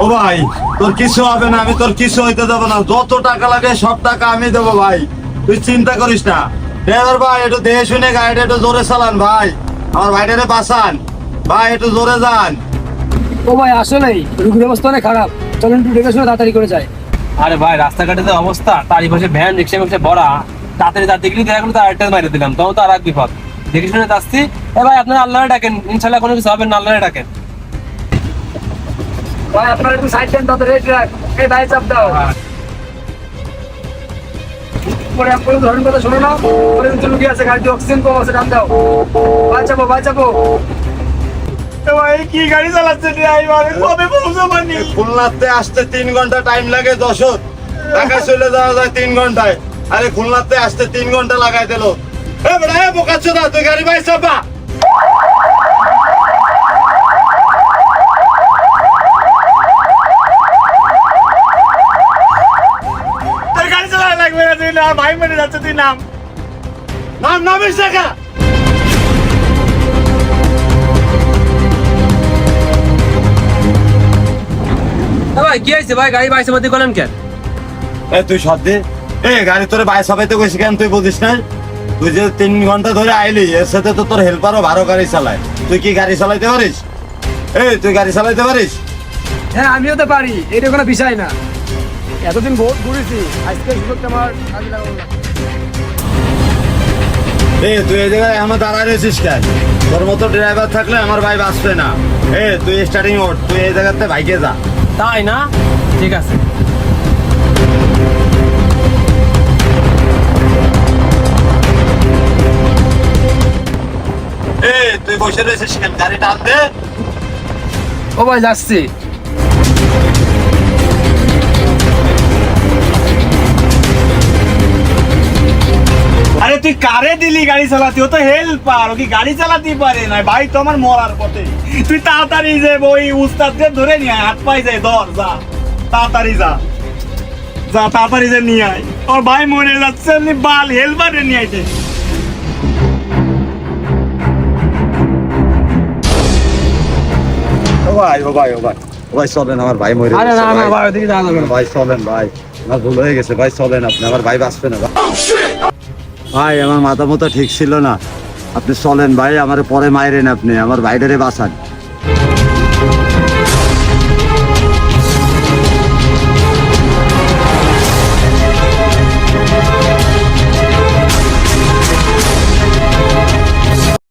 ও ভাই, তোর কিছু হবে না, আমি তোর কিছু হইতে দেবো না। যত টাকা লাগে সব টাকা আমি দেবো ভাই, তুই চিন্তা করিস না। ড্রাইভার ভাই, একটু দেখে শুনে গাড়িটা একটু জোরে চালান ভাই, আমার ভাইটারে বাঁচান ভাই, একটু জোরে যান। ও ভাই আসলেই রুগীর অবস্থা অনেক খারাপ, চলেন একটু দেখে শুনে তাড়াতাড়ি করে যায়। আরে ভাই, রাস্তাঘাটে যে অবস্থা, তারই পাশে ভ্যান রিক্সা মিক্সা ভরা, তাড়াতাড়ি তার দেখলি দেখা গেলো, তার আরেকটা মাইরে দিলাম, তখন তো আর এক বিপদ। দেখে শুনে যাচ্ছি। এ ভাই, আপনারা আল্লাহরে ডাকেন, ইনশাল্লাহ কোনো কিছু হবে না, আল্লাহরে ডাকেন। ভাই আপনারা একটু সাইড দেন, তাদের রেড রাখ, এই ভাই চাপ দাও। পরে আপনার ধরুন কথা শোনো না, পরে কিন্তু লুকিয়ে আছে, গাড়িতে অক্সিজেন কম আছে, নাম দাও। ভাই চাপো, ভাই চাপো। ভাই কি গাড়ি চালাচ্ছে ড্রাইভার, কবে পৌঁছাবানি? খুলনাতে আসতে 3 ঘন্টা টাইম লাগে যশোর, ঢাকা চলে যাওয়া যায় 3 ঘন্টায়। আরে খুলনাতে আসতে 3 ঘন্টা লাগাই দিল। এ বেটা, এ বোকাচোদা, তুই গাড়ি ভাই চাপা। তোর গাড়ি চালানো লাগবে না, তুই না, ভাই মেরে যাচ্ছে, তুই নাম। নামিস দেখা। ভাই কি হয়েছে ভাই, গাড়ি বাইসের মধ্যে গেলেন কেন? এ তুই সত্যি, গাড়ি তোরে বাই চাপাইতে কইছি কেন, তুই বুঝিস না? তুই যে 3 ঘন্টা ধরে আইলি, এর সাথে তো তোর হেল্পারও ভালো গাড়ি চালায়। তুই কি গাড়ি চালাইতে পারিস? তুই গাড়ি চালাইতে পারিস? হ্যাঁ আমিও তো পারি, এটা কোনো বিষয় না। এতদিন বহুত ঘুরেছি, আজকে সুযোগটা আমার কাজে লাগাবো না। তুই এই জায়গায় আমার দাঁড়ায় রয়েছিস কেন? তোর মতো ড্রাইভার থাকলে আমার ভাই বাঁচবে না। তুই স্টার্টিং ওঠ, তুই এই জায়গাতে বাইকে যা। তাই না? ঠিক আছে। তুই বসে রয়েছিস কেন? গাড়ি টান দে। ও ভাই যাচ্ছি। আরে তুই কারে দিলি গাড়ি চালাতে? ও তো হেল্পার, ও কি গাড়ি চালাতে পারে না? ভাই তো আমার মরার পথে। তুই তাড়াতাড়ি যে ওই উস্তাদকে ধরে নিয়ে আয়, হাত পাই যায়, ধর, যা তাড়াতাড়ি যা, যা তাড়াতাড়ি যে নিয়ে আয়। ওর ভাই মরে যাচ্ছে, এমনি বাল হেল্পারে নিয়ে আইতে। ভাই চলেন, আমার ভাই মরে আরে গেছে না না ভাই। ভাই, ওদিকে যাওয়া যাবে না। ভাই চলেন ভাই, আমার ভুল হয়ে গেছে ভাই, চলেন আপনি, আমার ভাই বাঁচবে না ভাই, আমার মাথা মতো ঠিক ছিল না। আপনি চলেন ভাই, আমার পরে মাইরেন, আপনি আমার ভাইটারে বাঁচান।